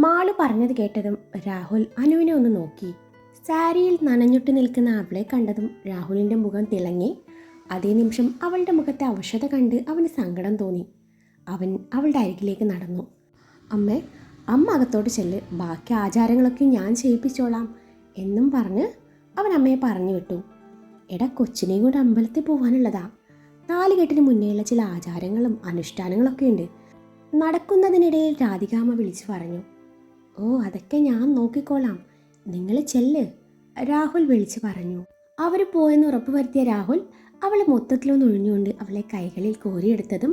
മാളു പറഞ്ഞത് കേട്ടതും രാഹുൽ അനുവിനെ ഒന്ന് നോക്കി. സാരിയിൽ നനഞ്ഞൊട്ടി നിൽക്കുന്ന അവളെ കണ്ടതും രാഹുലിൻ്റെ മുഖം തിളങ്ങി. അതേ നിമിഷം അവളുടെ മുഖത്തെ അവശത കണ്ട് അവന് സങ്കടം തോന്നി. അവൻ അവളുടെ അരികിലേക്ക് നടന്നു. അമ്മേ, അമ്മ അകത്തോട്ട് ചെല്ല്, ബാക്കി ആചാരങ്ങളൊക്കെ ഞാൻ ചെയ്യിപ്പിച്ചോളാം എന്നും പറഞ്ഞ് അവൻ അമ്മയെ പറഞ്ഞു വിട്ടു. എടാ, കൊച്ചിനെയും കൊണ്ട് അമ്പലത്തിൽ പോകാനുള്ളതാ. താലികെട്ടിന് മുന്നേയുള്ള ചില ആചാരങ്ങളും അനുഷ്ഠാനങ്ങളൊക്കെ ഉണ്ട്. നടക്കുന്നതിനിടയിൽ രാധികാമ്മ വിളിച്ചു പറഞ്ഞു. ഓ, അതൊക്കെ ഞാൻ നോക്കിക്കോളാം, നിങ്ങൾ ചെല്ല്, രാഹുൽ വിളിച്ചു പറഞ്ഞു. അവർ പോയെന്ന് ഉറപ്പ് വരുത്തിയ രാഹുൽ അവളെ മൊത്തത്തിലൊന്ന് ഒഴിഞ്ഞുകൊണ്ട് അവളെ കൈകളിൽ കോരിയെടുത്തതും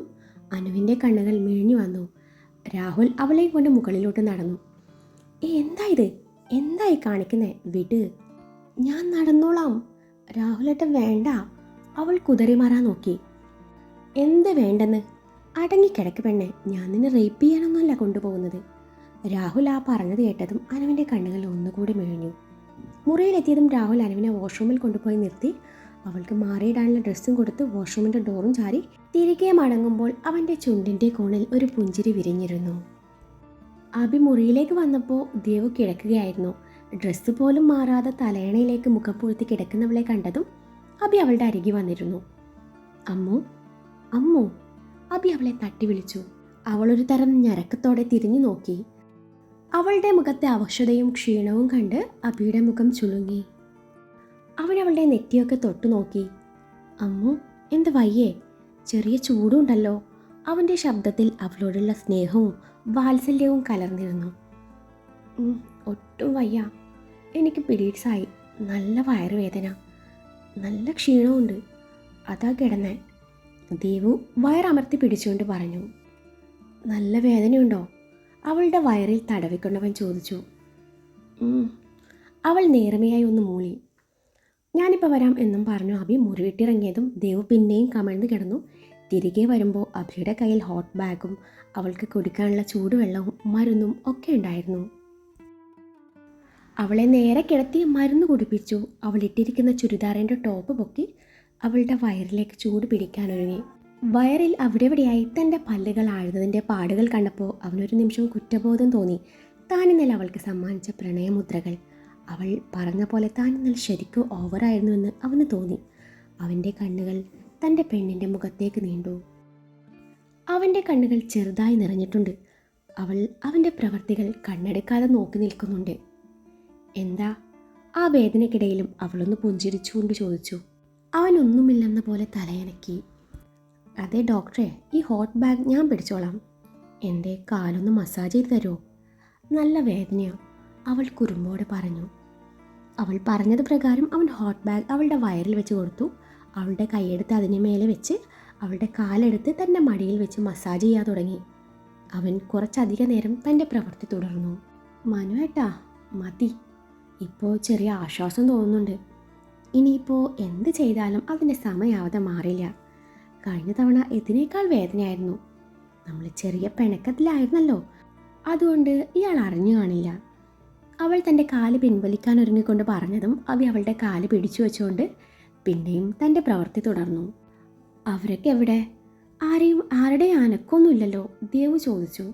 അനുവിൻ്റെ കണ്ണുകൾ മിഴിഞ്ഞു വന്നു. രാഹുൽ അവളെ കൊണ്ട് മുകളിലോട്ട് നടന്നു. എന്താ എന്തായി കാണിക്കുന്നേ? വിട്, ഞാൻ നടന്നോളാം. രാഹുലേട്ടൻ വേണ്ട, അവൾ കുതറിമാറാൻ നോക്കി. എന്ത് വേണ്ടെന്ന്? അടങ്ങിക്കിടക്ക് പെണ്ണെ, ഞാൻ നിന്നെ റേപ്പ് ചെയ്യാനൊന്നുമല്ല കൊണ്ടുപോകുന്നത്. രാഹുൽ ആ പറഞ്ഞത് കേട്ടതും അനുവിൻ്റെ കണ്ണുകൾ ഒന്നുകൂടി മിഴിഞ്ഞു. മുറിയിലെത്തിയതും രാഹുൽ അനുവിനെ വാഷ്റൂമിൽ കൊണ്ടുപോയി നിർത്തി. അവൾക്ക് മാറിയിടാനുള്ള ഡ്രസ്സും കൊടുത്ത് വാഷ്റൂമിൻ്റെ ഡോറും ചാരി തിരികെ മടങ്ങുമ്പോൾ അവൻ്റെ ചുണ്ടിൻ്റെ കോണിൽ ഒരു പുഞ്ചിരി വിരിഞ്ഞിരുന്നു. അഭി മുറിയിലേക്ക് വന്നപ്പോൾ ദേവു കിടക്കുകയായിരുന്നു. ഡ്രസ്സ് പോലും മാറാതെ തലയണയിലേക്ക് മുഖപ്പൂഴ്ത്തി കിടക്കുന്നവളെ കണ്ടതും അഭി അവളുടെ അരികിൽ വന്നിരുന്നു. അമ്മു, അമ്മു, അഭി അവളെ തട്ടി വിളിച്ചു. അവളൊരു തരം ഞരക്കത്തോടെ തിരിഞ്ഞു നോക്കി. അവളുടെ മുഖത്തെ അവശതയും ക്ഷീണവും കണ്ട് അഭിയുടെ മുഖം ചുളുങ്ങി. അവൻ അവളുടെ നെറ്റിയൊക്കെ തൊട്ടു നോക്കി. അമ്മു, എന്ത് വയ്യേ? ചെറിയ ചൂടുണ്ടല്ലോ. അവൻ്റെ ശബ്ദത്തിൽ അവളോടുള്ള സ്നേഹവും വാത്സല്യവും കലർന്നിരുന്നു. ഒട്ടും വയ്യ, എനിക്ക് പീരീഡ്സായി, നല്ല വയറുവേദന, നല്ല ക്ഷീണമുണ്ട്, അതാ കിടന്നേ. ദേവു വയറമർത്തി പിടിച്ചുകൊണ്ട് പറഞ്ഞു. നല്ല വേദനയുണ്ടോ? അവളുടെ വയറിൽ തടവിക്കൊണ്ടവൻ ചോദിച്ചു. അവൾ നേർമയായി ഒന്ന് മൂളി. ഞാനിപ്പോൾ വരാം എന്നും പറഞ്ഞു അഭി മുറി വിട്ടിറങ്ങിയതും ദേവു പിന്നെയും കമഴ്ന്ന് കിടന്നു. തിരികെ വരുമ്പോൾ അഭിയുടെ കയ്യിൽ ഹോട്ട് ബാഗും അവൾക്ക് കുടിക്കാനുള്ള ചൂടുവെള്ളവും മരുന്നും ഒക്കെ ഉണ്ടായിരുന്നു. അവളെ നേരെ കിടത്തി മരുന്ന് കുടിപ്പിച്ചു. അവൾ ഇട്ടിരിക്കുന്ന ചുരിദാറിൻ്റെ ടോപ്പ് പൊക്കി അവളുടെ വയറിലേക്ക് ചൂട് പിടിക്കാനൊരുങ്ങി. വയറിൽ അവിടെവിടെയായി തൻ്റെ പല്ലുകൾ ആഴുന്നതിൻ്റെ പാടുകൾ കണ്ടപ്പോൾ അവനൊരു നിമിഷം കുറ്റബോധം തോന്നി. താൻ ഇന്നലെ അവൾക്ക് സമ്മാനിച്ച പ്രണയമുദ്രകൾ അവൾ പറഞ്ഞ പോലെ താൻ ഇന്നലെ ശരിക്കും ഓവറായിരുന്നുവെന്ന് അവന് തോന്നി. അവൻ്റെ കണ്ണുകൾ തൻ്റെ പെണ്ണിൻ്റെ മുഖത്തേക്ക് നീണ്ടു. അവൻ്റെ കണ്ണുകൾ ചെറുതായി നിറഞ്ഞിട്ടുണ്ട്. അവൾ അവൻ്റെ പ്രവർത്തികൾ കണ്ണെടുക്കാതെ നോക്കി നിൽക്കുന്നുണ്ട്. എന്താ? ആ വേദനയ്ക്കിടയിലും അവളൊന്ന് പുഞ്ചിരിച്ചുകൊണ്ട് ചോദിച്ചു. അവനൊന്നുമില്ലെന്ന പോലെ തലയനക്കി. അതെ ഡോക്ടറെ, ഈ ഹോട്ട് ബാഗ് ഞാൻ പിടിച്ചോളാം. എൻ്റെ കാലൊന്ന് മസാജ് ചെയ്ത് തരുമോ? നല്ല വേദനയോ? അവൾ കുറുമ്പോടെ പറഞ്ഞു. അവൾ പറഞ്ഞത് പ്രകാരം അവൻ ഹോട്ട് ബാഗ് അവളുടെ വയറിൽ വെച്ച് കൊടുത്തു. അവളുടെ കൈയെടുത്ത് അതിന് മേലെ വെച്ച് അവളുടെ കാലെടുത്ത് തൻ്റെ മടിയിൽ വെച്ച് മസാജ് ചെയ്യാൻ തുടങ്ങി. അവൻ കുറച്ചധിക നേരം തൻ്റെ പ്രവൃത്തി തുടർന്നു. മനുവേട്ടാ, മതി, ഇപ്പോൾ ചെറിയ ആശ്വാസം തോന്നുന്നുണ്ട്. ഇനിയിപ്പോൾ എന്ത് ചെയ്താലും അതിൻ്റെ സമയാവധി മാറില്ല. കഴിഞ്ഞ തവണ ഇതിനേക്കാൾ വേദനയായിരുന്നു. നമ്മൾ ചെറിയ പിണക്കത്തിലായിരുന്നല്ലോ, അതുകൊണ്ട് ഇയാൾ അറിഞ്ഞു കാണില്ല. അവൾ തൻ്റെ കാല് പിൻവലിക്കാൻ ഒരുങ്ങിക്കൊണ്ട് പറഞ്ഞതും അഭി അവളുടെ കാല് പിടിച്ചു വെച്ചുകൊണ്ട് പിന്നെയും തൻ്റെ പ്രവൃത്തി തുടർന്നു. അവരൊക്കെ എവിടെ? ആരുടെ അനക്കൊന്നുമില്ലല്ലോ? ദേവു ചോദിച്ചു.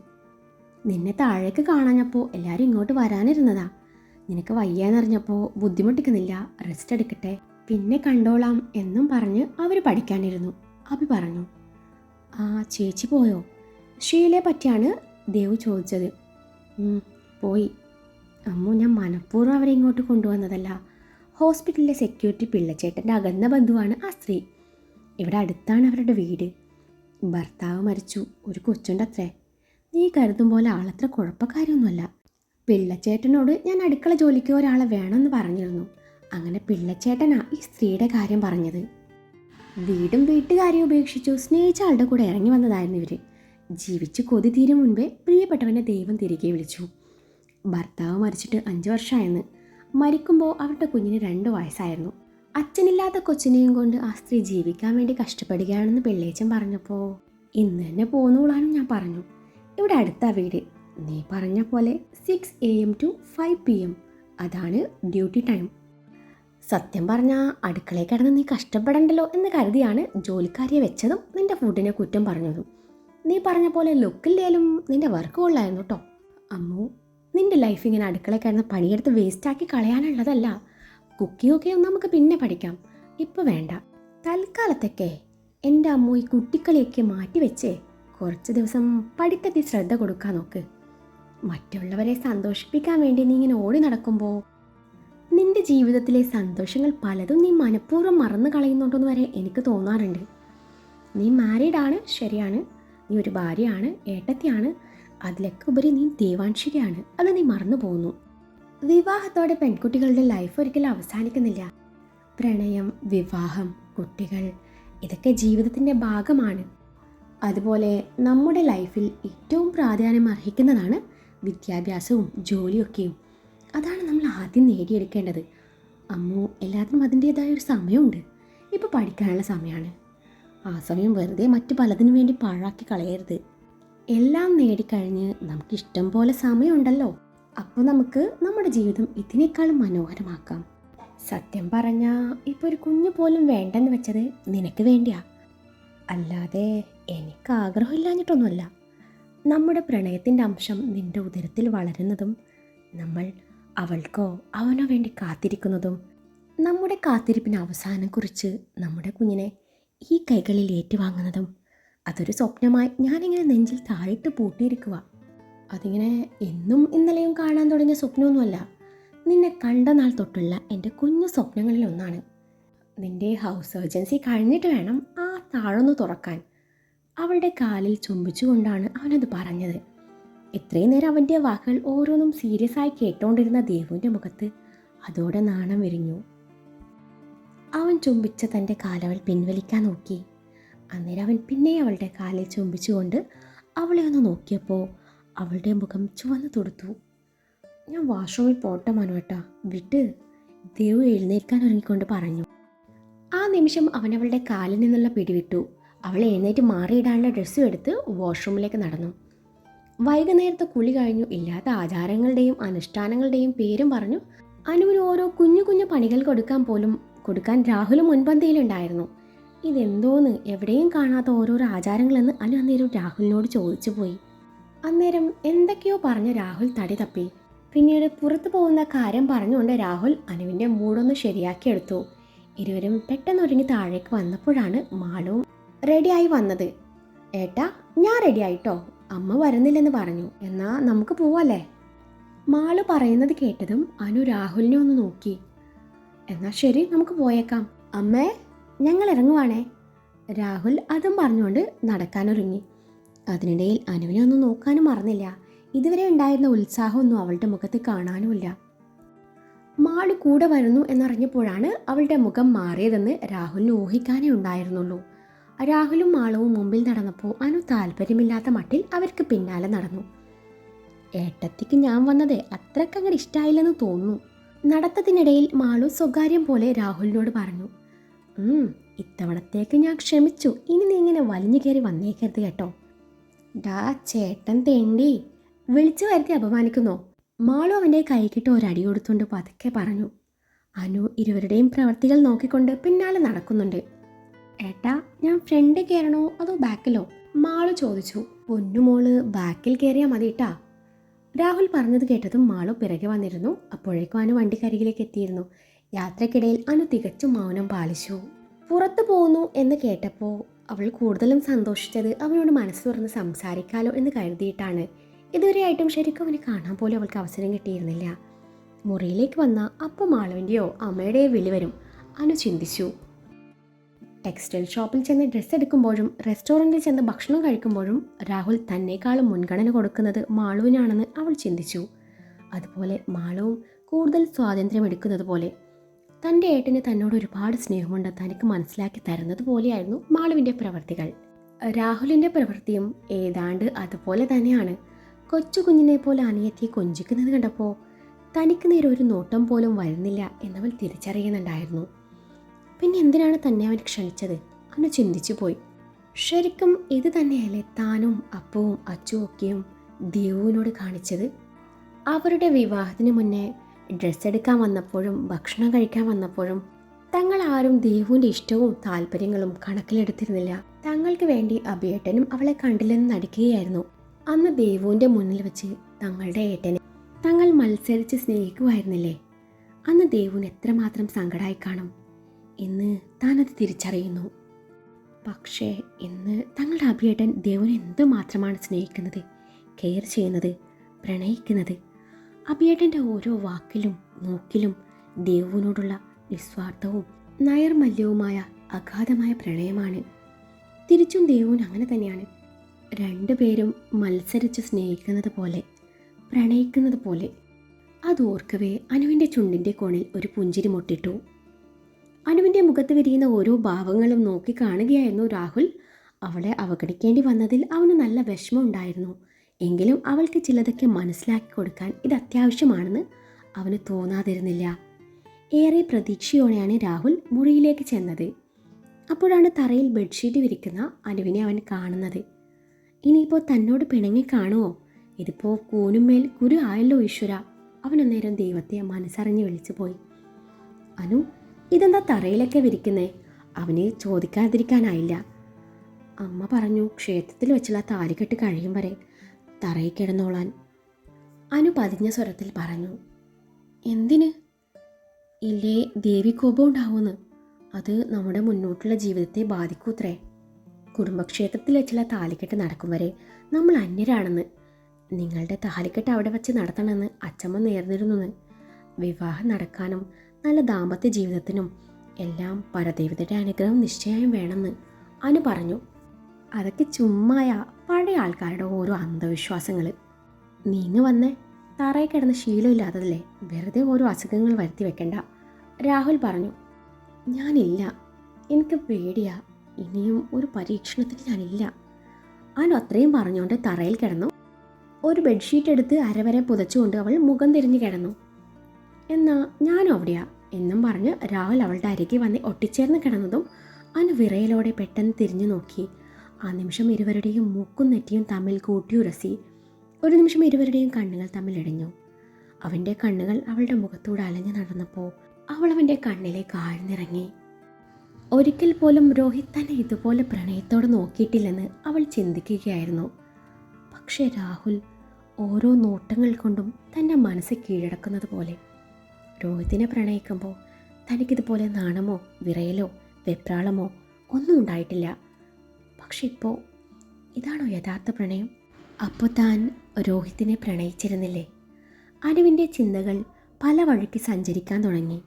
നിന്നെ താഴേക്ക് കാണാഞ്ഞപ്പോൾ എല്ലാവരും ഇങ്ങോട്ട് വരാനിരുന്നതാ. നിനക്ക് വയ്യാന്നറിഞ്ഞപ്പോൾ ബുദ്ധിമുട്ടിക്കുന്നില്ല, റെസ്റ്റ് എടുക്കട്ടെ, പിന്നെ കണ്ടോളാം എന്നും പറഞ്ഞ് അവർ പഠിക്കാനിരുന്നു. അഭി പറഞ്ഞു. ആ, ചേച്ചി പോയോ? ഷീലയെ പറ്റിയാണ് ദേവു ചോദിച്ചത്. പോയി അമ്മു, ഞാൻ മനഃപൂർവ്വം അവരെ ഇങ്ങോട്ട് കൊണ്ടുവന്നതല്ല. ഹോസ്പിറ്റലിലെ സെക്യൂരിറ്റി പിള്ളച്ചേട്ടൻ്റെ അകന്ന ബന്ധുവാണ് ആ സ്ത്രീ. ഇവിടെ അടുത്താണ് അവരുടെ വീട്. ഭർത്താവ് മരിച്ചു, ഒരു കൊച്ചുണ്ടത്രേ. നീ കരുതും പോലെ ആളത്ര കുഴപ്പക്കാരൊന്നുമല്ല. പിള്ളച്ചേട്ടനോട് ഞാൻ അടുക്കള ജോലിക്ക് ഒരാളെ വേണമെന്ന് പറഞ്ഞിരുന്നു. അങ്ങനെ പിള്ളച്ചേട്ടനാ ഈ സ്ത്രീയുടെ കാര്യം പറഞ്ഞത്. വീടും വീട്ടുകാരെയും ഉപേക്ഷിച്ചു സ്നേഹിച്ച ആളുടെ കൂടെ ഇറങ്ങി വന്നതായിരുന്നു ഇവർ. ജീവിച്ച് കൊതി തീരും മുൻപേ പ്രിയപ്പെട്ടവനെ ദൈവം തിരികെ വിളിച്ചു. ഭർത്താവ് മരിച്ചിട്ട് 5 വർഷമായെന്ന്. മരിക്കുമ്പോൾ അവരുടെ കുഞ്ഞിന് 2 വയസ്സായിരുന്നു. അച്ഛനില്ലാത്ത കൊച്ചിനെയും കൊണ്ട് ആ സ്ത്രീ ജീവിക്കാൻ വേണ്ടി കഷ്ടപ്പെടുകയാണെന്ന് പിള്ളേച്ചൻ പറഞ്ഞപ്പോൾ ഇന്ന് തന്നെ പോന്നോളാനും ഞാൻ പറഞ്ഞു. ഇവിടെ അടുത്ത വീട്. നീ പറഞ്ഞ പോലെ 6 AM to 5 PM അതാണ് ഡ്യൂട്ടി ടൈം. സത്യം പറഞ്ഞാൽ അടുക്കളയിൽ കിടന്ന് നീ കഷ്ടപ്പെടണ്ടല്ലോ എന്ന് കരുതിയാണ് ജോലിക്കാരിയെ വെച്ചതും നിന്റെ ഫുഡിനെ കുറ്റം പറഞ്ഞതും. നീ പറഞ്ഞ പോലെ ലുക്കില്ലേലും നിന്റെ വർക്ക് കൊള്ളായിരുന്നു കേട്ടോ. അമ്മു, നിൻ്റെ ലൈഫ് ഇങ്ങനെ അടുക്കളയിൽ കിടന്ന് പണിയെടുത്ത് വേസ്റ്റാക്കി കളയാനുള്ളതല്ല. കുക്കിങ്ങൊക്കെ നമുക്ക് പിന്നെ പഠിക്കാം, ഇപ്പോൾ വേണ്ട. തൽക്കാലത്തൊക്കെ എൻ്റെ അമ്മ ഈ കുട്ടിക്കളിയൊക്കെ മാറ്റി വെച്ച് കുറച്ച് ദിവസം പഠിത്തത്തിൽ ശ്രദ്ധ കൊടുക്കാൻ നോക്ക്. മറ്റുള്ളവരെ സന്തോഷിപ്പിക്കാൻ വേണ്ടി നീ ഇങ്ങനെ ഓടി നടക്കുമ്പോൾ നിൻ്റെ ജീവിതത്തിലെ സന്തോഷങ്ങൾ പലതും നീ മനഃപൂർവ്വം മറന്നു കളയുന്നുണ്ടെന്ന് വരെ എനിക്ക് തോന്നാറുണ്ട്. നീ മാരീഡാണ്, ശരിയാണ്, നീ ഒരു ഭാര്യയാണ്, ഏട്ടത്തിയാണ്, അതിലൊക്കെ ഉപരി നീ ദൈവാംശികയാണ്. അത് നീ മറന്നു പോകുന്നു. വിവാഹത്തോടെ പെൺകുട്ടികളുടെ ലൈഫ് ഒരിക്കലും അവസാനിക്കുന്നില്ല. പ്രണയം, വിവാഹം, കുട്ടികൾ ഇതൊക്കെ ജീവിതത്തിൻ്റെ ഭാഗമാണ്. അതുപോലെ നമ്മുടെ ലൈഫിൽ ഏറ്റവും പ്രാധാന്യം അർഹിക്കുന്നതാണ് വിദ്യാഭ്യാസവും ജോലിയൊക്കെയും. അതാണ് നമ്മൾ ആദ്യം നേടിയെടുക്കേണ്ടത്. അമ്മു, എല്ലാത്തിനും അതിൻ്റേതായ ഒരു സമയമുണ്ട്. ഇപ്പോൾ പഠിക്കാനുള്ള സമയമാണ്. ആ സമയം വെറുതെ മറ്റു പലതിനു വേണ്ടി പാഴാക്കി കളയരുത്. എല്ലാം നേടിക്കഴിഞ്ഞ് നമുക്കിഷ്ടം പോലെ സമയമുണ്ടല്ലോ. അപ്പോൾ നമുക്ക് നമ്മുടെ ജീവിതം ഇതിനേക്കാളും മനോഹരമാക്കാം. സത്യം പറഞ്ഞാൽ ഇപ്പോൾ ഒരു കുഞ്ഞു പോലും വേണ്ടെന്ന് വെച്ചത് നിനക്ക് വേണ്ടിയാ, അല്ലാതെ എനിക്ക് ആഗ്രഹമില്ലാഞ്ഞിട്ടൊന്നുമല്ല. നമ്മുടെ പ്രണയത്തിൻ്റെ അംശം നിൻ്റെ ഉദരത്തിൽ വളരുന്നതും നമ്മൾ അവൾക്കോ അവനോ വേണ്ടി കാത്തിരിക്കുന്നതും നമ്മുടെ കാത്തിരിപ്പിന് അവസാനം കുറിച്ച് നമ്മുടെ കുഞ്ഞിനെ ഈ കൈകളിൽ ഏറ്റുവാങ്ങുന്നതും അതൊരു സ്വപ്നമായി ഞാനിങ്ങനെ നെഞ്ചിൽ താഴിട്ട് പൂട്ടിയിരിക്കുക. അതിങ്ങനെ എന്നും ഇന്നലെയും കാണാൻ തുടങ്ങിയ സ്വപ്നമൊന്നുമല്ല. നിന്നെ കണ്ട നാൾ തൊട്ടുള്ള എൻ്റെ കുഞ്ഞു സ്വപ്നങ്ങളിൽ ഒന്നാണ്. നിൻ്റെ ഹൗസ് സർജൻസി കഴിഞ്ഞിട്ട് വേണം ആ താഴൊന്ന് തുറക്കാൻ. അവളുടെ കാലിൽ ചുംബിച്ചുകൊണ്ടാണ് അവനത് പറഞ്ഞത്. ഇത്രയും നേരം അവൻ്റെ വാക്കുകൾ ഓരോന്നും സീരിയസ് ആയി കേട്ടോണ്ടിരുന്ന ദേവുവിൻ്റെ മുഖത്ത് അതോടെ നാണം വിരിഞ്ഞു. അവൻ ചുംബിച്ച തൻ്റെ കാലവൾ പിൻവലിക്കാൻ നോക്കി. അന്നേരം അവൻ പിന്നെ അവളുടെ കാലിൽ ചുംബിച്ചുകൊണ്ട് അവളെ ഒന്ന് നോക്കിയപ്പോൾ അവളുടെ മുഖം ചുവന്ന് തുടുത്തു. ഞാൻ വാഷ്റൂമിൽ പോട്ടെ മനുവേട്ടാ, വിട്ട്, ദേവു എഴുന്നേൽക്കാൻ ഒരുങ്ങിക്കൊണ്ട് പറഞ്ഞു. ആ നിമിഷം അവൻ അവളുടെ കാലിൽ നിന്നുള്ള പിടിവിട്ടു. അവൾ എഴുന്നേറ്റ് മാറിയിടാനുള്ള ഡ്രസ്സും എടുത്ത് വാഷ്റൂമിലേക്ക് നടന്നു. വൈകുന്നേരത്തെ കുളി കഴിഞ്ഞു. ഇല്ലാത്ത ആചാരങ്ങളുടെയും അനുഷ്ഠാനങ്ങളുടെയും പേരും പറഞ്ഞു അനുവിന് ഓരോ കുഞ്ഞു കുഞ്ഞു പണികൾ കൊടുക്കാൻ രാഹുൽ മുൻപന്തിയിലുണ്ടായിരുന്നു. ഇതെന്തോന്ന് എവിടെയും കാണാത്ത ഓരോരോ ആചാരങ്ങളെന്ന് അനു അന്നേരം രാഹുലിനോട് ചോദിച്ചു പോയി. അന്നേരം എന്തൊക്കെയോ പറഞ്ഞ് രാഹുൽ തടി തപ്പി. പിന്നീട് പുറത്തു പോകുന്ന കാര്യം പറഞ്ഞുകൊണ്ട് രാഹുൽ അനുവിൻ്റെ മൂടൊന്ന് ശരിയാക്കിയെടുത്തു. ഇരുവരും പെട്ടെന്ന് ഒരുങ്ങി താഴേക്ക് വന്നപ്പോഴാണ് മാളുവും റെഡിയായി വന്നത്. ഏട്ടാ, ഞാൻ റെഡിയായിട്ടോ, അമ്മ വരുന്നില്ലെന്ന് പറഞ്ഞു, എന്നാ നമുക്ക് പോവല്ലേ? മാള് പറയുന്നത് കേട്ടതും അനു രാഹുലിനെ ഒന്ന് നോക്കി. എന്നാ ശരി, നമുക്ക് പോയേക്കാം. അമ്മേ, ഞങ്ങൾ ഇറങ്ങുവാണേ. രാഹുൽ അതും പറഞ്ഞുകൊണ്ട് നടക്കാനൊരുങ്ങി. അതിനിടയിൽ അനുവിനെ ഒന്നും നോക്കാനും മറന്നില്ല. ഇതുവരെ ഉണ്ടായിരുന്ന ഉത്സാഹമൊന്നും അവളുടെ മുഖത്ത് കാണാനുമില്ല. മാള് കൂടെ വരുന്നു എന്നറിഞ്ഞപ്പോഴാണ് അവളുടെ മുഖം മാറിയതെന്ന് രാഹുലിന് ഊഹിക്കാനേ ഉണ്ടായിരുന്നുള്ളൂ. രാഹുലും മാളവും മുമ്പിൽ നടന്നപ്പോൾ അനു താല്പര്യമില്ലാത്ത മട്ടിൽ അവർക്ക് പിന്നാലെ നടന്നു. ഏട്ടത്തിക്ക് ഞാൻ വന്നത് അത്രക്കങ്ങട് ഇഷ്ടമായില്ലെന്ന് തോന്നുന്നു. നടത്തത്തിനിടയിൽ മാളു സ്വകാര്യം പോലെ രാഹുലിനോട് പറഞ്ഞു. ഇത്തവണത്തേക്ക് ഞാൻ ക്ഷമിച്ചു, ഇനി നീ ഇങ്ങനെ വലിഞ്ഞു കയറി വന്നേക്കരുത് കേട്ടോ. ഡാ ചേട്ടൻ തേണ്ടി, വിളിച്ചു വരുത്തി അപമാനിക്കുന്നോ? മാളു അവൻ്റെ കൈക്കിട്ട് ഒരടി കൊടുത്തുകൊണ്ട് പതുക്കെ പറഞ്ഞു. അനു ഇരുവരുടെയും പ്രവർത്തികൾ നോക്കിക്കൊണ്ട് പിന്നാലെ നടക്കുന്നുണ്ട്. ഏട്ടാ, ഞാൻ ഫ്രണ്ട് കയറണോ അതോ ബാക്കിലോ? മാളു ചോദിച്ചു. പൊന്നുമോള് ബാക്കിൽ കയറിയാൽ മതി കേട്ടാ. രാഹുൽ പറഞ്ഞത് കേട്ടതും മാളു പിറകെ വന്നിരുന്നു. അപ്പോഴേക്കും അനു വണ്ടിക്കരികിലേക്ക് എത്തിയിരുന്നു. യാത്രക്കിടയിൽ അനു തികച്ചും മൗനം പാലിച്ചു. പുറത്തു പോകുന്നു എന്ന് കേട്ടപ്പോൾ അവൾ കൂടുതലും സന്തോഷിച്ചത് അവനോട് മനസ്സ് തുറന്ന് സംസാരിക്കാലോ എന്ന് കരുതിയിട്ടാണ്. ഇതുവരെയായിട്ടും ശരിക്കും അവനെ കാണാൻ പോലും അവൾക്ക് അവസരം കിട്ടിയിരുന്നില്ല. മുറിയിലേക്ക് വന്ന അപ്പം മാളുവിൻ്റെയോ അമ്മയുടെയോ വിളി വരും, അനു ചിന്തിച്ചു. ടെക്സ്റ്റൈൽ ഷോപ്പിൽ ചെന്ന് ഡ്രസ്സ് എടുക്കുമ്പോഴും റെസ്റ്റോറൻറ്റിൽ ചെന്ന് ഭക്ഷണം കഴിക്കുമ്പോഴും രാഹുൽ തന്നേക്കാളും മുൻഗണന കൊടുക്കുന്നത് മാളുവിനാണെന്ന് അവൾ ചിന്തിച്ചു. അതുപോലെ മാളുവും കൂടുതൽ സ്വാതന്ത്ര്യം എടുക്കുന്നത് പോലെ തൻ്റെ ഏട്ടന് തന്നോട് ഒരുപാട് സ്നേഹമുണ്ട് തനിക്ക് മനസ്സിലാക്കി തരുന്നത് പോലെയായിരുന്നു മാളുവിൻ്റെ പ്രവൃത്തികൾ. രാഹുലിൻ്റെ പ്രവൃത്തിയും ഏതാണ്ട് അതുപോലെ തന്നെയാണ്. കൊച്ചു കുഞ്ഞിനെ പോലെ അനിയത്തിയെ കൊഞ്ചിക്കുന്നത് കണ്ടപ്പോൾ തനിക്ക് നേരെ ഒരു നോട്ടം പോലും വരുന്നില്ല എന്നവൾ തിരിച്ചറിയുന്നുണ്ടായിരുന്നു. പിന്നെ എന്തിനാണ് തന്നെ അവൻ ക്ഷണിച്ചത് എന്ന് ചിന്തിച്ചു പോയി. ശരിക്കും ഇത് തന്നെയല്ലേ താനും അപ്പവും അച്ചുവും ഒക്കെയും ദേവുവിനോട് കാണിച്ചത്? അവരുടെ വിവാഹത്തിന് മുന്നേ ഡ്രസ്സ് എടുക്കാൻ വന്നപ്പോഴും ഭക്ഷണം കഴിക്കാൻ വന്നപ്പോഴും തങ്ങൾ ആരും ദേവുവിൻ്റെ ഇഷ്ടവും താല്പര്യങ്ങളും കണക്കിലെടുത്തിരുന്നില്ല. തങ്ങൾക്ക് വേണ്ടി അഭിയേട്ടനും അവളെ കണ്ടില്ലെന്ന് നടിക്കുകയായിരുന്നു. അന്ന് ദേവുവിൻ്റെ മുന്നിൽ വെച്ച് തങ്ങളുടെ ഏട്ടനെ തങ്ങൾ മത്സരിച്ച് സ്നേഹിക്കുമായിരുന്നില്ലേ? അന്ന് ദേവുന് എത്രമാത്രം സങ്കടമായി കാണും എന്ന് താനത് തിരിച്ചറിയുന്നു. പക്ഷേ ഇന്ന് തങ്ങളുടെ അഭിയേട്ടൻ ദേവുനെ എന്തുമാത്രമാണ് സ്നേഹിക്കുന്നത്, കെയർ ചെയ്യുന്നത്, പ്രണയിക്കുന്നത്. അഭിയേട്ടൻ്റെ ഓരോ വാക്കിലും നോക്കിലും ദേവുവിനോടുള്ള നിസ്വാർത്ഥവും നൈർമല്യവുമായ അഗാധമായ പ്രണയമാണ്. തിരിച്ചും ദേവുൻ അങ്ങനെ തന്നെയാണ്. രണ്ടുപേരും മത്സരിച്ച് സ്നേഹിക്കുന്നത് പോലെ, പ്രണയിക്കുന്നത് പോലെ. അതോർക്കവേ അനുവിൻ്റെ ചുണ്ടിൻ്റെ കോണിൽ ഒരു പുഞ്ചിരി മുട്ടിട്ടു. അനുവിൻ്റെ മുഖത്ത് വിരിയുന്ന ഓരോ ഭാവങ്ങളും നോക്കി കാണുകയായിരുന്നു രാഹുൽ. അവളെ അവഗണിക്കേണ്ടി വന്നതിൽ അവന് നല്ല വിഷമമുണ്ടായിരുന്നു. എങ്കിലും അവൾക്ക് ചിലതൊക്കെ മനസ്സിലാക്കി കൊടുക്കാൻ ഇത് അത്യാവശ്യമാണെന്ന് അവന് തോന്നാതിരുന്നില്ല. ഏറെ പ്രതീക്ഷയോടെയാണ് രാഹുൽ മുറിയിലേക്ക് ചെന്നത്. അപ്പോഴാണ് തറയിൽ ബെഡ്ഷീറ്റ് വിരിക്കുന്ന അനുവിനെ അവൻ കാണുന്നത്. ഇനിയിപ്പോൾ തന്നോട് പിണങ്ങി കാണുമോ? ഇതിപ്പോൾ കൂനുമേൽ കുരു ആയല്ലോ ഈശ്വര. അവനന്നേരം ദൈവത്തെ മനസ്സറിഞ്ഞ് വിളിച്ചു പോയി. അനു, ഇതെന്താ തറയിലൊക്കെ വിരിക്കുന്നേ? അവനെ ചോദിക്കാതിരിക്കാനായില്ല. അമ്മ പറഞ്ഞു ക്ഷേത്രത്തിൽ വെച്ചുള്ള താലികെട്ട് കഴിയും വരെ തറയിൽ കിടന്നോളാൻ. അനു പതിഞ്ഞ സ്വരത്തിൽ പറഞ്ഞു. എന്തിന്? ഇല്ലേ, ദേവി കോപം ഉണ്ടാവുമെന്ന്. അത് നമ്മുടെ മുന്നോട്ടുള്ള ജീവിതത്തെ ബാധിക്കൂത്രേ. കുടുംബക്ഷേത്രത്തിൽ വെച്ചുള്ള താലികെട്ട് നടക്കും വരെ നമ്മൾ അന്യരാണെന്ന്. നിങ്ങളുടെ താലികെട്ട് അവിടെ വെച്ച് നടത്തണമെന്ന് അച്ചമ്മ നേർന്നിരുന്നു. വിവാഹം നടക്കാനും നല്ല ദാമ്പത്യ ജീവിതത്തിനും എല്ലാം പരദേവതയുടെ അനുഗ്രഹം നിശ്ചയം വേണമെന്ന് അനു പറഞ്ഞു. അതൊക്കെ ചുമ്മായ പഴയ ആൾക്കാരുടെ ഓരോ അന്ധവിശ്വാസങ്ങൾ. നീങ്ങ് വന്നേ, തറയിൽ കിടന്ന ശീലമില്ലാത്തതല്ലേ, വെറുതെ ഓരോ അസുഖങ്ങൾ വരുത്തി വെക്കണ്ട, രാഹുൽ പറഞ്ഞു. ഞാനില്ല, എനിക്ക് പേടിയാ. ഇനിയും ഒരു പരീക്ഷണത്തിന് ഞാനില്ല. അനു അത്രയും പറഞ്ഞുകൊണ്ട് തറയിൽ കിടന്നു. ഒരു ബെഡ്ഷീറ്റ് എടുത്ത് അരവരെ പുതച്ചുകൊണ്ട് അവൾ മുഖം തിരിഞ്ഞു കിടന്നു. എന്നാ ഞാനും അവിടെയാ എന്നും പറഞ്ഞ് രാഹുൽ അവളുടെ അരികെ വന്ന് ഒട്ടിച്ചേർന്ന് കിടന്നതും അനു വിറയലോടെ പെട്ടെന്ന് തിരിഞ്ഞു നോക്കി. ആ നിമിഷം ഇരുവരുടെയും മൂക്കും നെറ്റിയും തമ്മിൽ കൂട്ടിയുരസി. ഒരു നിമിഷം ഇരുവരുടെയും കണ്ണുകൾ തമ്മിൽ ഇടഞ്ഞു. അവൻ്റെ കണ്ണുകൾ അവളുടെ മുഖത്തൂടെ അലഞ്ഞു നടന്നപ്പോൾ അവൾ അവൻ്റെ കണ്ണിലേക്ക് ആഴ്ന്നിറങ്ങി. ഒരിക്കൽ പോലും രോഹിത് തന്നെ ഇതുപോലെ പ്രണയത്തോടെ നോക്കിയിട്ടില്ലെന്ന് അവൾ ചിന്തിക്കുകയായിരുന്നു. പക്ഷേ രാഹുൽ ഓരോ നോട്ടങ്ങൾ കൊണ്ടും തൻ്റെ മനസ്സ് കീഴടക്കുന്നത് പോലെ. രോഹിത്തിനെ പ്രണയിക്കുമ്പോൾ തനിക്കിതുപോലെ നാണമോ വിറയലോ വെപ്രാളമോ ഒന്നും ഉണ്ടായിട്ടില്ല. പക്ഷെ ഇപ്പോൾ ഇതാണോ യഥാർത്ഥ പ്രണയം? അപ്പോൾ താൻ രോഹിത്തിനെ പ്രണയിച്ചിരുന്നില്ലേ? അനുവിൻ്റെ ചിന്തകൾ പല വഴിക്ക് സഞ്ചരിക്കാൻ തുടങ്ങി.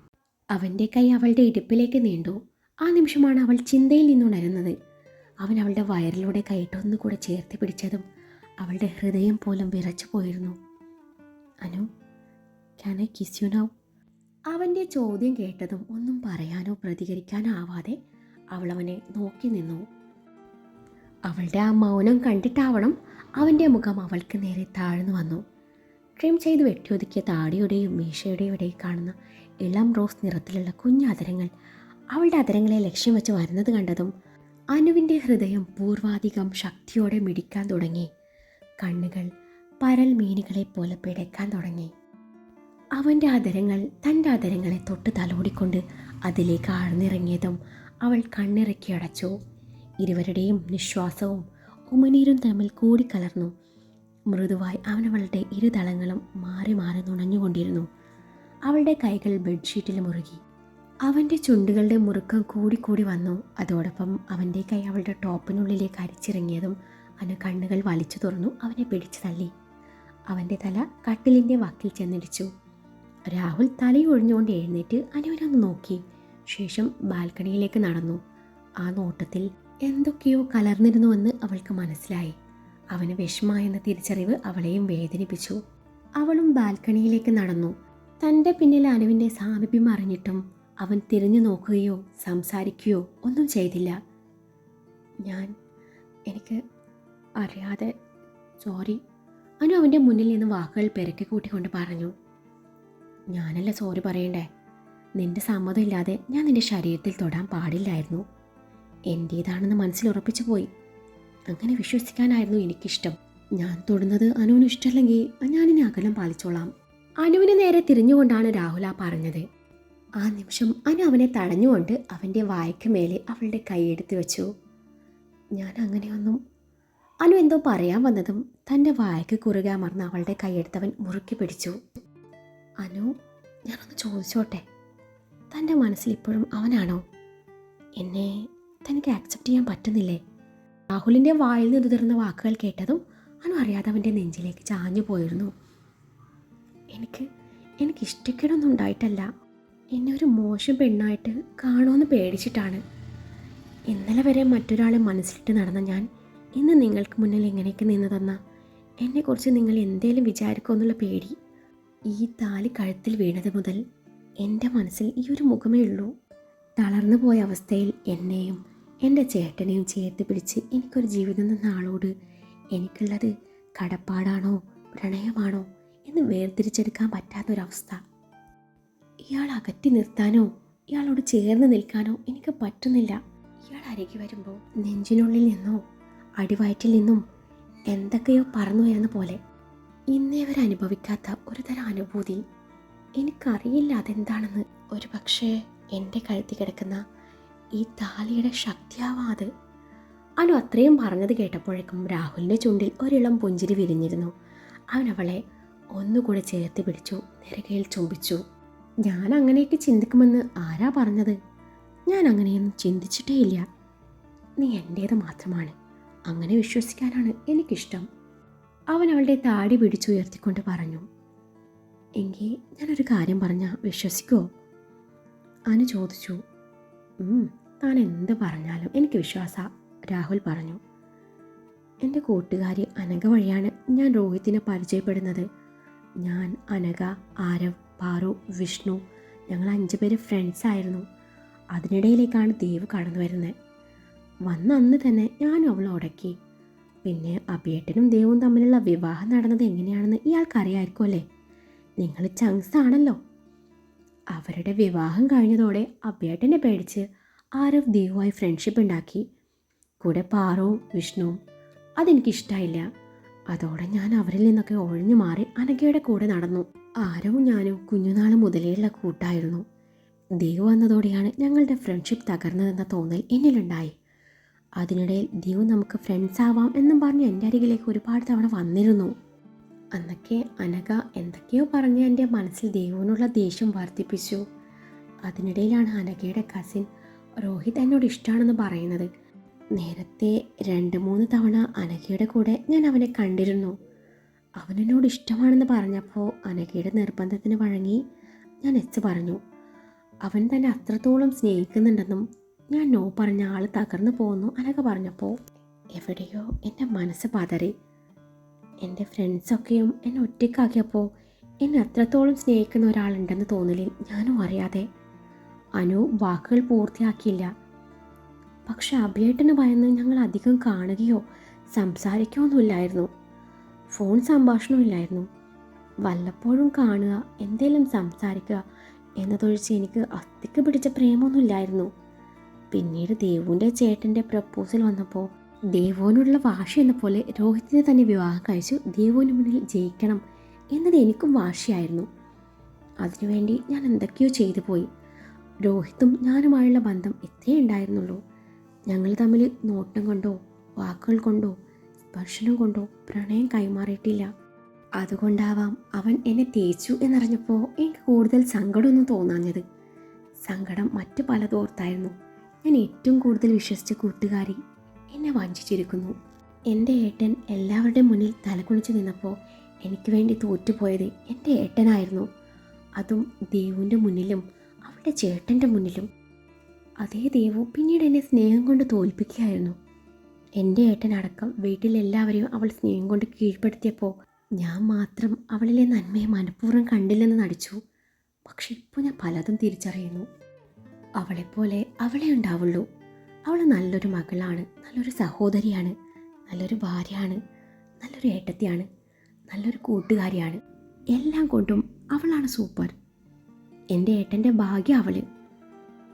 അവൻ്റെ കൈ അവളുടെ ഇടുപ്പിലേക്ക് നീണ്ടു. ആ നിമിഷമാണ് അവൾ ചിന്തയിൽ നിന്നുണരുന്നത്. അവൻ അവളുടെ വയറിലൂടെ കൈയിട്ടൊന്നുകൂടെ ചേർത്ത് പിടിച്ചതും അവളുടെ ഹൃദയം പോലും വിറച്ചു പോയിരുന്നു. Anu, can I kiss you now? അവൻ്റെ ചോദ്യം കേട്ടതും ഒന്നും പറയാനോ പ്രതികരിക്കാനോ ആവാതെ അവൾ അവനെ നോക്കി നിന്നു. അവളുടെ ആ മൗനം കണ്ടിട്ടാവണം അവൻ്റെ മുഖം അവൾക്ക് നേരെ താഴ്ന്നു വന്നു. ട്രിം ചെയ്ത് വെട്ടിയൊതുക്കിയ താടിയുടെയും മീശയുടെയും ഇടയിൽ കാണുന്ന ഇളം റോസ് നിറത്തിലുള്ള കുഞ്ഞതരങ്ങൾ അവളുടെ അതരങ്ങളെ ലക്ഷ്യം വെച്ച് വരുന്നത് കണ്ടതും അനുവിൻ്റെ ഹൃദയം പൂർവാധികം ശക്തിയോടെ മിടിക്കാൻ തുടങ്ങി. കണ്ണുകൾ പരൽ മീനുകളെ പോലെ പിടയ്ക്കാൻ തുടങ്ങി. അവൻ്റെ അതരങ്ങൾ തൻ്റെ അതരങ്ങളെ തൊട്ട് തലോടിക്കൊണ്ട് അതിലേക്ക് ആഴ്ന്നിറങ്ങിയതും അവൾ കണ്ണിറക്കി അടച്ചു. ഇരുവരുടെയും നിശ്വാസവും ഉമനീരും തമ്മിൽ കൂടിക്കലർന്നു. മൃദുവായി അവനവളുടെ ഇരുതളങ്ങളും മാറി മാറി നുണഞ്ഞുകൊണ്ടിരുന്നു. അവളുടെ കൈകൾ ബെഡ്ഷീറ്റിൽ മുറുകി. അവൻ്റെ ചുണ്ടുകളുടെ മുറുക്കം കൂടിക്കൂടി വന്നു. അതോടൊപ്പം അവൻ്റെ കൈ അവളുടെ ടോപ്പിനുള്ളിലേക്ക് അരിച്ചിറങ്ങിയതും അവന് കണ്ണുകൾ വലിച്ചു തുറന്നു അവനെ പിടിച്ചു തള്ളി. അവൻ്റെ തല കട്ടിലിൻ്റെ വക്കിൽ ചെന്നിടിച്ചു. രാഹുൽ തലയൊഴിഞ്ഞുകൊണ്ട് എഴുന്നേറ്റ് അനുവിനൊന്ന് നോക്കി. ശേഷം ബാൽക്കണിയിലേക്ക് നടന്നു. ആ നോട്ടത്തിൽ എന്തൊക്കെയോ കലർന്നിരുന്നുവെന്ന് അവൾക്ക് മനസ്സിലായി. അവന് വിഷമമായെന്ന തിരിച്ചറിവ് അവളെയും വേദനിപ്പിച്ചു. അവളും ബാൽക്കണിയിലേക്ക് നടന്നു. തൻ്റെ പിന്നിൽ അനുവിൻ്റെ സാമീപ്യം അറിഞ്ഞിട്ടും അവൻ തിരിഞ്ഞു നോക്കുകയോ സംസാരിക്കുകയോ ഒന്നും ചെയ്തില്ല. എനിക്ക് അറിയാതെ സോറി, അനു അവൻ്റെ മുന്നിൽ നിന്ന് വാക്കുകൾ പെരക്കി കൂട്ടിക്കൊണ്ട് പറഞ്ഞു. ഞാനല്ല സോറി പറയണ്ടേ, നിന്റെ സമ്മതമില്ലാതെ ഞാൻ നിന്റെ ശരീരത്തിൽ തൊടാൻ പാടില്ലായിരുന്നു. എൻ്റേതാണെന്ന് മനസ്സിൽ ഉറപ്പിച്ചു പോയി. അങ്ങനെ വിശ്വസിക്കാനായിരുന്നു എനിക്കിഷ്ടം. ഞാൻ തൊടുന്നത് അനുവിന് ഇഷ്ടമല്ലെങ്കിൽ ഞാനിനി അകലം പാലിച്ചോളാം. അനുവിന് നേരെ തിരിഞ്ഞുകൊണ്ടാണ് രാഹുൽ പറഞ്ഞത്. ആ നിമിഷം അനു അവനെ തടഞ്ഞുകൊണ്ട് അവൻ്റെ വായ്ക്ക് മേലെ അവളുടെ കൈയെടുത്ത് വെച്ചു. ഞാൻ അങ്ങനെയൊന്നും. അനു എന്തോ പറയാൻ വന്നതും തൻ്റെ വായ്ക്ക് കുറുകെ അമർന്ന് അവളുടെ കൈയെടുത്തവൻ മുറുക്കി പിടിച്ചു. അനു, ഞാനൊന്ന് ചോദിച്ചോട്ടെ, തൻ്റെ മനസ്സിൽ ഇപ്പോഴും അവനാണോ? എന്നെ തനിക്ക് ആക്സെപ്റ്റ് ചെയ്യാൻ പറ്റുന്നില്ലേ? രാഹുലിൻ്റെ വായിൽ നിന്ന് ഉതിർന്ന വാക്കുകൾ കേട്ടതും അനു അറിയാതെ അവൻ്റെ നെഞ്ചിലേക്ക് ചാഞ്ഞു പോയിരുന്നു. എനിക്ക് ഇഷ്ടക്കേടൊന്നും ഉണ്ടായിട്ടല്ല. എന്നെ ഒരു മോശം പെണ്ണായിട്ട് കാണുമെന്ന് പേടിച്ചിട്ടാണ്. ഇന്നലെ വരെ മറ്റൊരാളെ മനസ്സിലിട്ട് നടന്ന ഞാൻ ഇന്ന് നിങ്ങൾക്ക് മുന്നിൽ എങ്ങനെയൊക്കെ നിന്നതെന്ന എന്നെക്കുറിച്ച് നിങ്ങൾ എന്തേലും വിചാരിക്കുമെന്നുള്ള പേടി. ഈ താലി കഴുത്തിൽ വീണത് മുതൽ എൻ്റെ മനസ്സിൽ ഈ ഒരു മുഖമേ ഉള്ളൂ. തളർന്നു പോയ അവസ്ഥയിൽ എന്നെയും എൻ്റെ ചേട്ടനെയും ചേർത്ത് പിടിച്ച് എനിക്കൊരു ജീവിതം എന്ന ആളോട് എനിക്കുള്ളത് കടപ്പാടാണോ പ്രണയമാണോ എന്ന് വേർതിരിച്ചെടുക്കാൻ പറ്റാത്തൊരവസ്ഥ. ഇയാൾ അകറ്റി നിർത്താനോ ഇയാളോട് ചേർന്ന് നിൽക്കാനോ എനിക്ക് പറ്റുന്നില്ല. ഇയാൾ അരികെ വരുമ്പോൾ നെഞ്ചിനുള്ളിൽ നിന്നോ അടിവയറ്റിൽ നിന്നും എന്തൊക്കെയോ പറന്നു വരുന്ന പോലെ ഇന്നേ വരെ അനുഭവിക്കാത്ത ഒരു തരം അനുഭൂതി. എനിക്കറിയില്ല അതെന്താണെന്ന്. ഒരു പക്ഷേ എൻ്റെ കഴുത്തി കിടക്കുന്ന ഈ താലിയുടെ ശക്തിയാവാം അത്. അനു അത്രയും പറഞ്ഞത് കേട്ടപ്പോഴേക്കും രാഹുലിൻ്റെ ചുണ്ടിൽ ഒരിളം പുഞ്ചിരി വിരിഞ്ഞിരുന്നു. അവൻ അവളെ ഒന്നുകൂടെ ചേർത്ത് പിടിച്ചു, നെറുകയിൽ ചുംബിച്ചു. ഞാൻ അങ്ങനെയൊക്കെ ചിന്തിക്കുമെന്ന് ആരാ പറഞ്ഞത്? ഞാൻ അങ്ങനെയൊന്നും ചിന്തിച്ചിട്ടേയില്ല. നീ എൻ്റേത് മാത്രമാണ്. അങ്ങനെ വിശ്വസിക്കാനാണ് എനിക്കിഷ്ടം. അവൻ അവളുടെ താടി പിടിച്ചുയർത്തിക്കൊണ്ട് പറഞ്ഞു. എങ്കിൽ ഞാനൊരു കാര്യം പറഞ്ഞാൽ വിശ്വസിക്കുമോ? അനു ചോദിച്ചു. താൻ എന്ത് പറഞ്ഞാലും എനിക്ക് വിശ്വാസമാണ്, രാഹുൽ പറഞ്ഞു. എൻ്റെ കൂട്ടുകാരി അനഘ വഴിയാണ് ഞാൻ രോഹിത്തിനെ പരിചയപ്പെടുന്നത്. ഞാൻ, അനഘ, ആരവ്, പാറു, വിഷ്ണു, ഞങ്ങൾ 5 പേര് ഫ്രണ്ട്സായിരുന്നു. അതിനിടയിലേക്കാണ് ദേവ് കടന്നു വരുന്നത്. വന്ന അന്ന് തന്നെ ഞാനും അവളെ ഉടക്കി. പിന്നെ അഭിയേട്ടനും ദേവും തമ്മിലുള്ള വിവാഹം നടന്നത് എങ്ങനെയാണെന്ന് ഇയാൾക്കറിയായിരിക്കും അല്ലേ? നിങ്ങൾ ചങ്സ് ആണല്ലോ. അവരുടെ വിവാഹം കഴിഞ്ഞതോടെ അഭിയേട്ടനെ പേടിച്ച് ആരവ് ദേവുമായി ഫ്രണ്ട്ഷിപ്പ് ഉണ്ടാക്കി. കൂടെ പാറവും വിഷ്ണുവും. അതെനിക്കിഷ്ടമായില്ല. അതോടെ ഞാൻ അവരിൽ നിന്നൊക്കെ ഒഴിഞ്ഞു മാറി അനഘയുടെ കൂടെ നടന്നു. ആരവും ഞാനും കുഞ്ഞുനാൾ മുതലേയുള്ള കൂട്ടായിരുന്നു. ദേവ് വന്നതോടെയാണ് ഞങ്ങളുടെ ഫ്രണ്ട്ഷിപ്പ് തകർന്നതെന്ന തോന്നൽ എന്നിലുണ്ടായി. അതിനിടയിൽ ദേവ് നമുക്ക് ഫ്രണ്ട്സ് ആവാം എന്നും പറഞ്ഞ് എൻ്റെ അരികിലേക്ക് ഒരുപാട് തവണ വന്നിരുന്നു. അന്നൊക്കെ അനഘ എന്തൊക്കെയോ പറഞ്ഞ് എൻ്റെ മനസ്സിൽ ദേവുവിനുള്ള ദേഷ്യം വർദ്ധിപ്പിച്ചു. അതിനിടയിലാണ് അനഘയുടെ കസിൻ രോഹിത് എന്നോട് ഇഷ്ടമാണെന്ന് പറയുന്നത്. നേരത്തെ 2-3 തവണ അനഘയുടെ കൂടെ ഞാൻ അവനെ കണ്ടിരുന്നു. അവനെന്നോട് ഇഷ്ടമാണെന്ന് പറഞ്ഞപ്പോൾ അനഘയുടെ നിർബന്ധത്തിന് വഴങ്ങി ഞാൻ പറഞ്ഞു. അവൻ തന്നെ അത്രത്തോളം സ്നേഹിക്കുന്നുണ്ടെന്നും ഞാൻ നോ പറഞ്ഞ ആൾ തകർന്നു പോകുന്നു അനഘ പറഞ്ഞപ്പോൾ എവിടെയോ എൻ്റെ മനസ്സ് പതറി. എൻ്റെ ഫ്രണ്ട്സൊക്കെയും എന്നെ ഒറ്റയ്ക്കാക്കിയപ്പോൾ എന്നെ അത്രത്തോളം സ്നേഹിക്കുന്ന ഒരാളുണ്ടെന്ന് തോന്നലിൽ ഞാനും അറിയാതെ. അനു വാക്കുകൾ പൂർത്തിയാക്കിയില്ല. പക്ഷെ അഭിയേട്ടന് ഭയന്ന് ഞങ്ങൾ അധികം കാണുകയോ സംസാരിക്കുകയൊന്നുമില്ലായിരുന്നു. ഫോൺ സംഭാഷണമില്ലായിരുന്നു. വല്ലപ്പോഴും കാണുക, എന്തേലും സംസാരിക്കുക എന്നതൊഴിച്ച് എനിക്ക് അസ്ഥിക്ക് പിടിച്ച പ്രേമമൊന്നുമില്ലായിരുന്നു. പിന്നീട് ദേവുവിൻ്റെ ചേട്ടൻ്റെ പ്രപ്പോസൽ വന്നപ്പോൾ ദേവുവിനുള്ള വാശി എന്ന പോലെ രോഹിത്തിനെ തന്നെ വിവാഹം കഴിച്ചു ദേവുവിന് മുന്നിൽ ജയിക്കണം എന്നത് എനിക്കും വാശിയായിരുന്നു. അതിനുവേണ്ടി ഞാൻ എന്തൊക്കെയോ ചെയ്തു പോയി. രോഹിത്തും ഞാനുമായുള്ള ബന്ധം ഇത്രയേ ഉണ്ടായിരുന്നുള്ളൂ. ഞങ്ങൾ തമ്മിൽ നോട്ടം കൊണ്ടോ വാക്കുകൾ കൊണ്ടോ സ്പർശനം കൊണ്ടോ പ്രണയം കൈമാറിയിട്ടില്ല. അതുകൊണ്ടാവാം അവൻ എന്നെ തേച്ചു എന്നറിഞ്ഞപ്പോൾ എനിക്ക് കൂടുതൽ സങ്കടമൊന്നും തോന്നാഞ്ഞത്. സങ്കടം മറ്റു പലതോർത്തായിരുന്നു. ഞാൻ ഏറ്റവും കൂടുതൽ വിശ്വസിച്ച കൂട്ടുകാരി എന്നെ വഞ്ചിച്ചിരിക്കുന്നു. എൻ്റെ ഏട്ടൻ എല്ലാവരുടെയും മുന്നിൽ തലകുണിച്ച് നിന്നപ്പോൾ എനിക്ക് വേണ്ടി തോറ്റുപോയത് എൻ്റെ ഏട്ടനായിരുന്നു. അതും ദേവുവിൻ്റെ മുന്നിലും അവളുടെ ചേട്ടൻ്റെ മുന്നിലും. അതേ ദേവു പിന്നീട് എന്നെ സ്നേഹം കൊണ്ട് തോൽപ്പിക്കുകയായിരുന്നു. എൻ്റെ ഏട്ടനടക്കം വീട്ടിലെല്ലാവരെയും അവൾ സ്നേഹം കൊണ്ട് കീഴ്പ്പെടുത്തിയപ്പോൾ ഞാൻ മാത്രം അവളിലെ നന്മയെ മനഃപൂർവ്വം കണ്ടില്ലെന്ന് നടിച്ചു. പക്ഷെ ഇപ്പോൾ ഞാൻ പലതും തിരിച്ചറിയുന്നു. അവളെപ്പോലെ അവളെ ഉണ്ടാവുള്ളൂ. അവൾ നല്ലൊരു മകളാണ്, നല്ലൊരു സഹോദരിയാണ്, നല്ലൊരു ഭാര്യയാണ്, നല്ലൊരു ഏട്ടത്തിയാണ്, നല്ലൊരു കൂട്ടുകാരിയാണ്. എല്ലാം കൊണ്ടും അവളാണ് സൂപ്പർ. എൻ്റെ ഏട്ടൻ്റെ ഭാഗ്യം അവൾ.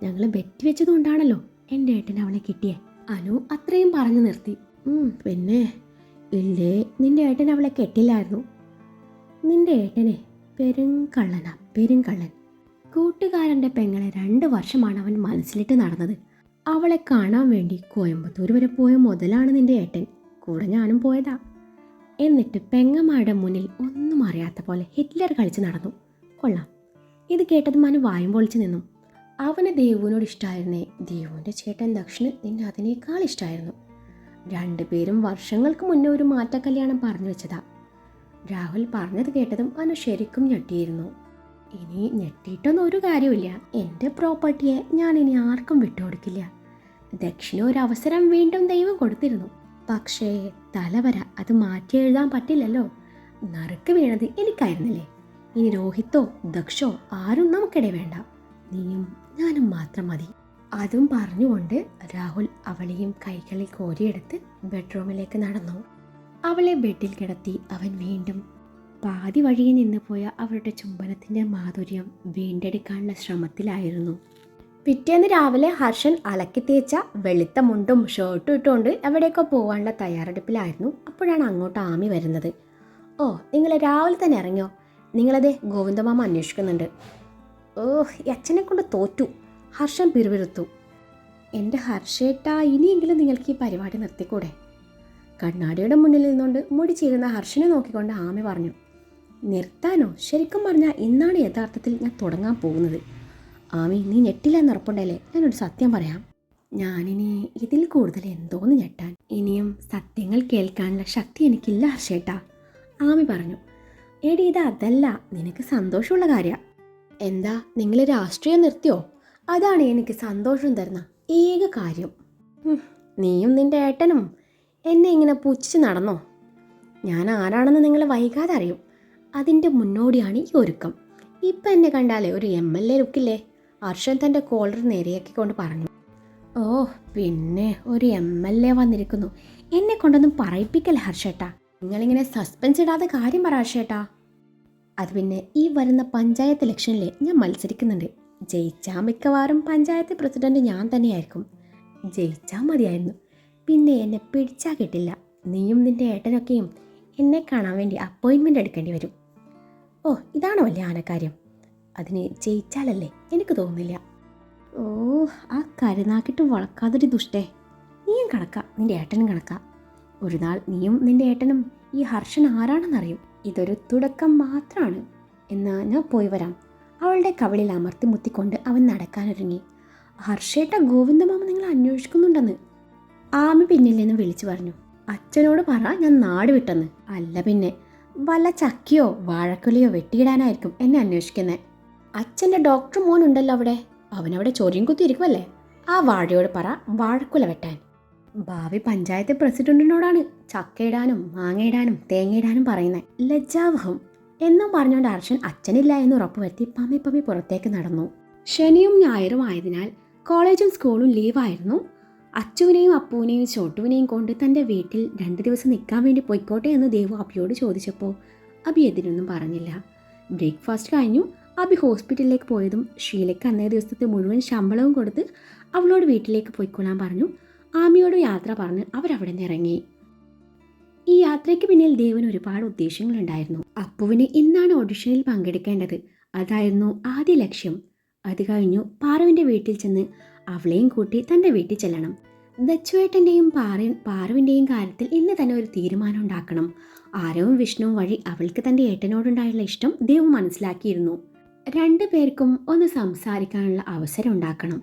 ഞങ്ങൾ ബെറ്റ് വെച്ചതുകൊണ്ടാണല്ലോ എൻ്റെ ഏട്ടൻ അവളെ കിട്ടിയേ. അനു അത്രയും പറഞ്ഞു നിർത്തി. പിന്നെ ഇല്ലേ, നിൻ്റെ ഏട്ടൻ അവളെ കെട്ടില്ലായിരുന്നു. നിൻ്റെ ഏട്ടനെ പെരുങ്കള്ളനാ, പെരുങ്കള്ളൻ. കൂട്ടുകാരൻ്റെ പെങ്ങളെ 2 വർഷമാണ് അവൻ മനസ്സിലിട്ട് നടന്നത്. അവളെ കാണാൻ വേണ്ടി കോയമ്പത്തൂർ വരെ പോയ മുതലാണ് നിൻ്റെ ഏട്ടൻ. കൂടെ ഞാനും പോയതാ. എന്നിട്ട് പെങ്ങന്മാരുടെ മുന്നിൽ ഒന്നും അറിയാത്ത പോലെ ഹിറ്റ്ലർ കളിച്ച് നടന്നു. കൊള്ളാം. ഇത് കേട്ടത് മനു വായും പൊളിച്ച് നിന്നു. അവന് ദേവുവിനോട് ഇഷ്ടമായിരുന്നേ. ദേവുവിൻ്റെ ചേട്ടൻ ദക്ഷിന് നിന്നെ അതിനേക്കാൾ ഇഷ്ടമായിരുന്നു. രണ്ടുപേരും വർഷങ്ങൾക്ക് മുന്നേ ഒരു മാറ്റക്കല്യാണം പറഞ്ഞു വെച്ചതാ. രാഹുൽ പറഞ്ഞത് കേട്ടതും അനു ശരിക്കും ഞെട്ടിയിരുന്നു. ഇനി ഞെട്ടിയിട്ടൊന്നും ഒരു കാര്യമില്ല. എൻ്റെ പ്രോപ്പർട്ടിയെ ഞാൻ ഇനി ആർക്കും വിട്ടുകൊടുക്കില്ല. ദക്ഷിണ ഒരു അവസരം വീണ്ടും ദൈവം കൊടുത്തിരുന്നു. പക്ഷേ തലവര അത് മാറ്റി എഴുതാൻ പറ്റില്ലല്ലോ. നറുക്ക് വീണത് എനിക്കായിരുന്നില്ലേ. ഇനി രോഹിത്തോ ദക്ഷോ ആരും നമുക്കിടെ വേണ്ട. നീയും ഞാനും മാത്രം മതി. അതും പറഞ്ഞുകൊണ്ട് രാഹുൽ അവളെയും കൈകളിൽ കോരിയെടുത്ത് ബെഡ്റൂമിലേക്ക് നടന്നു. അവളെ ബെഡിൽ കിടത്തി അവൻ വീണ്ടും പാതി വഴിയിൽ നിന്ന് പോയ അവരുടെ ചുംബനത്തിൻ്റെ മാധുര്യം വീണ്ടെടുക്കാനുള്ള ശ്രമത്തിലായിരുന്നു. പിറ്റേന്ന് രാവിലെ ഹർഷൻ അലക്കി തേച്ച വെളുത്ത മുണ്ടും ഷർട്ടും ഇട്ടുകൊണ്ട് എവിടെയൊക്കെ പോകാനുള്ള തയ്യാറെടുപ്പിലായിരുന്നു. അപ്പോഴാണ് അങ്ങോട്ട് ആമി വരുന്നത്. ഓ, നിങ്ങൾ രാവിലെ തന്നെ ഇറങ്ങിയോ? നിങ്ങളതേ ഗോവിന്ദമാമ അന്വേഷിക്കുന്നുണ്ട്. ഓഹ്, ഈ അച്ഛനെ കൊണ്ട് തോറ്റു. ഹർഷൻ പിറുപിറുത്തു. എൻ്റെ ഹർഷേട്ടാ, ഇനിയെങ്കിലും നിങ്ങൾക്ക് ഈ പരിപാടി നിർത്തിക്കൂടെ? കണ്ണാടിയുടെ മുന്നിൽ നിന്നുകൊണ്ട് മുടി ചീരുന്ന ഹർഷനെ നോക്കിക്കൊണ്ട് ആമി പറഞ്ഞു. നിർത്താനോ? ശരിക്കും പറഞ്ഞാൽ ഇന്നാണ് യഥാർത്ഥത്തിൽ ഞാൻ തുടങ്ങാൻ പോകുന്നത്. ആമി, നീ ഞെട്ടില്ലെന്ന് ഉറപ്പുണ്ടല്ലേ? ഞാനൊരു സത്യം പറയാം. ഞാനിനി ഇതിൽ കൂടുതൽ എന്തോന്ന് ഞെട്ടാൻ. ഇനിയും സത്യങ്ങൾ കേൾക്കാനുള്ള ശക്തി എനിക്കില്ല ഹർഷേട്ടാ, ആമി പറഞ്ഞു. എടി, ഇത് അതല്ല, നിനക്ക് സന്തോഷമുള്ള കാര്യമാണ്. എന്താ, നിങ്ങൾ രാഷ്ട്രീയം നിർത്തിയോ? അതാണ് എനിക്ക് സന്തോഷം തരുന്ന ഏക കാര്യം. നീയും നിൻ്റെ ഏട്ടനും എന്നെ ഇങ്ങനെ പുച്ഛിച്ച് നടന്നോ? ഞാൻ ആരാണെന്ന് നിങ്ങൾ വൈകാതെ അറിയും. അതിൻ്റെ മുന്നോടിയാണ് ഈ ഒരുക്കം. ഇപ്പം എന്നെ കണ്ടാലേ ഒരു MLA ലുക്കില്ലേ? ഹർഷൻ തൻ്റെ കോളർ നേരെയാക്കിക്കൊണ്ട് പറഞ്ഞു. ഓ, പിന്നെ ഒരു MLA വന്നിരിക്കുന്നു. എന്നെ കൊണ്ടൊന്നും പറയിപ്പിക്കല്ലേ ഹർഷേട്ടാ. നിങ്ങളിങ്ങനെ സസ്പെൻസ് ഇടാതെ കാര്യം പറ ഹർഷേട്ടാ. അത് പിന്നെ ഈ വരുന്ന പഞ്ചായത്ത് ഇലക്ഷനിൽ ഞാൻ മത്സരിക്കുന്നുണ്ട്. ജയിച്ചാൽ മിക്കവാറും പഞ്ചായത്ത് പ്രസിഡന്റ് ഞാൻ തന്നെയായിരിക്കും. ജയിച്ചാൽ മതിയായിരുന്നു. പിന്നെ എന്നെ പിടിച്ചാൽ കിട്ടില്ല. നീയും നിൻ്റെ ഏട്ടനൊക്കെയും എന്നെ കാണാൻ വേണ്ടി അപ്പോയിൻമെൻ്റ് എടുക്കേണ്ടി വരും. ഓ, ഇതാണോ വലിയ ആനക്കാര്യം? അതിന് ജയിച്ചാലല്ലേ? എനിക്ക് തോന്നുന്നില്ല. ഓ, ആ കരുനാക്കിട്ട് വളക്കാതൊരു ദുഷ്ടേ. നീയും കണക്കാ, നിൻ്റെ ഏട്ടനും കണക്കാ. ഒരു നാൾ നീയും നിൻ്റെ ഏട്ടനും ഈ ഹർഷൻ ആരാണെന്നറിയും. ഇതൊരു തുടക്കം മാത്രമാണ്. എന്നാ ഞാൻ പോയി വരാം. അവളുടെ കവിളിൽ അമർത്തി മുത്തിക്കൊണ്ട് അവൻ നടക്കാനൊരുങ്ങി. ഹർഷേട്ട, ഗോവിന്ദമാമ നിങ്ങൾ അന്വേഷിക്കുന്നുണ്ടെന്ന് ആമി പിന്നിൽ നിന്ന് വിളിച്ചു പറഞ്ഞു. അച്ഛനോട് പറ ഞാൻ നാട് വിട്ടെന്ന്. അല്ല പിന്നെ വല്ല ചക്കിയോ വാഴക്കുലയോ വെട്ടിയിടാനായിരിക്കും എന്നെ അന്വേഷിക്കുന്നത്. അച്ഛൻ്റെ ഡോക്ടർ മോനുണ്ടല്ലോ അവിടെ, അവനവിടെ ചൊറിയും കുത്തിയിരിക്കുമല്ലേ. ആ വാഴയോട് പറ വാഴക്കുല വെട്ടാൻ. ഭാവി പഞ്ചായത്ത് പ്രസിഡന്റിനോടാണ് ചക്കയിടാനും മാങ്ങയിടാനും തേങ്ങയിടാനും പറയുന്നത്. ലജ്ജാവഹം എന്നും പറഞ്ഞുകൊണ്ട് ഹർഷൻ അച്ഛനില്ല എന്ന് ഉറപ്പുവരുത്തി പമ്മി പമ്മി പുറത്തേക്ക് നടന്നു. ശനിയും ഞായറും ആയതിനാൽ കോളേജും സ്കൂളും ലീവായിരുന്നു. അച്ചുവിനെയും അപ്പുവിനെയും ചോട്ടുവിനെയും കൊണ്ട് തൻ്റെ വീട്ടിൽ 2 ദിവസം നിൽക്കാൻ വേണ്ടി പോയിക്കോട്ടെ എന്ന് ദേവു അബിയോട് ചോദിച്ചപ്പോൾ അബി എതിരൊന്നും പറഞ്ഞില്ല. ബ്രേക്ക്ഫാസ്റ്റ് കഴിഞ്ഞു അബി ഹോസ്പിറ്റലിലേക്ക് പോയതും ഷീലയ്ക്ക് അന്നേ ദിവസത്തെ മുഴുവൻ ശമ്പളവും കൊടുത്ത് അവളോട് വീട്ടിലേക്ക് പോയിക്കൊള്ളാൻ പറഞ്ഞു. ആമിയോട് യാത്ര പറഞ്ഞ് അവരവിടെ നിന്ന് ഇറങ്ങി. ഈ യാത്രയ്ക്ക് പിന്നിൽ ദേവിന് ഒരുപാട് ഉദ്ദേശങ്ങളുണ്ടായിരുന്നു. അപ്പുവിന് ഇന്നാണ് ഓഡിഷനിൽ പങ്കെടുക്കേണ്ടത്. അതായിരുന്നു ആദ്യ ലക്ഷ്യം. അത് കഴിഞ്ഞു പാറുവിൻ്റെ വീട്ടിൽ ചെന്ന് അവളെയും കൂട്ടി തൻ്റെ വീട്ടിൽ ചെല്ലണം. ദച്ചുവേട്ടൻ്റെയും പാറുവിൻ്റെയും കാര്യത്തിൽ ഇന്ന് തന്നെ ഒരു തീരുമാനം ഉണ്ടാക്കണം. ആരവും വിഷ്ണുവും വഴി അവൾക്ക് തൻ്റെ ഏട്ടനോടുണ്ടായുള്ള ഇഷ്ടം ദേവ് മനസ്സിലാക്കിയിരുന്നു. 2 പേർക്കും ഒന്ന് സംസാരിക്കാനുള്ള അവസരം ഉണ്ടാക്കണം.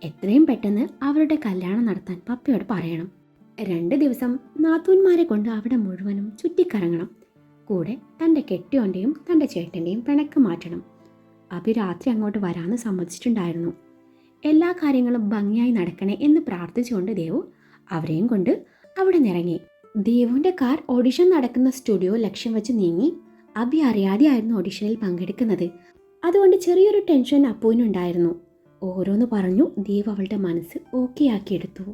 എത്രയും പെട്ടെന്ന് അവരുടെ കല്യാണം നടത്താൻ പപ്പയോട് പറയണം. 2 ദിവസം നാത്തൂന്മാരെ കൊണ്ട് അവിടെ മുഴുവനും ചുറ്റിക്കറങ്ങണം. കൂടെ തൻ്റെ കെട്ടിയോൻ്റെയും തൻ്റെ ചേട്ടൻ്റെയും പിണക്ക് മാറ്റണം. അഭി രാത്രി അങ്ങോട്ട് വരാമെന്ന് സമ്മതിച്ചിട്ടുണ്ടായിരുന്നു. എല്ലാ കാര്യങ്ങളും ഭംഗിയായി നടക്കണേ എന്ന് പ്രാർത്ഥിച്ചുകൊണ്ട് ദേവു അവരെയും കൊണ്ട് അവിടെ നിറങ്ങി. ദേവുവിൻ്റെ കാർ ഓഡിഷൻ നടക്കുന്ന സ്റ്റുഡിയോ ലക്ഷ്യം വെച്ച് നീങ്ങി. അഭി അറിയാതെയായിരുന്നു ഓഡിഷനിൽ പങ്കെടുക്കുന്നത്. അതുകൊണ്ട് ചെറിയൊരു ടെൻഷൻ അപ്പുവിനുണ്ടായിരുന്നു. ഓരോന്ന് പറഞ്ഞു ദേവ് അവളുടെ മനസ്സ് ഓക്കെ ആക്കിയെടുത്തു.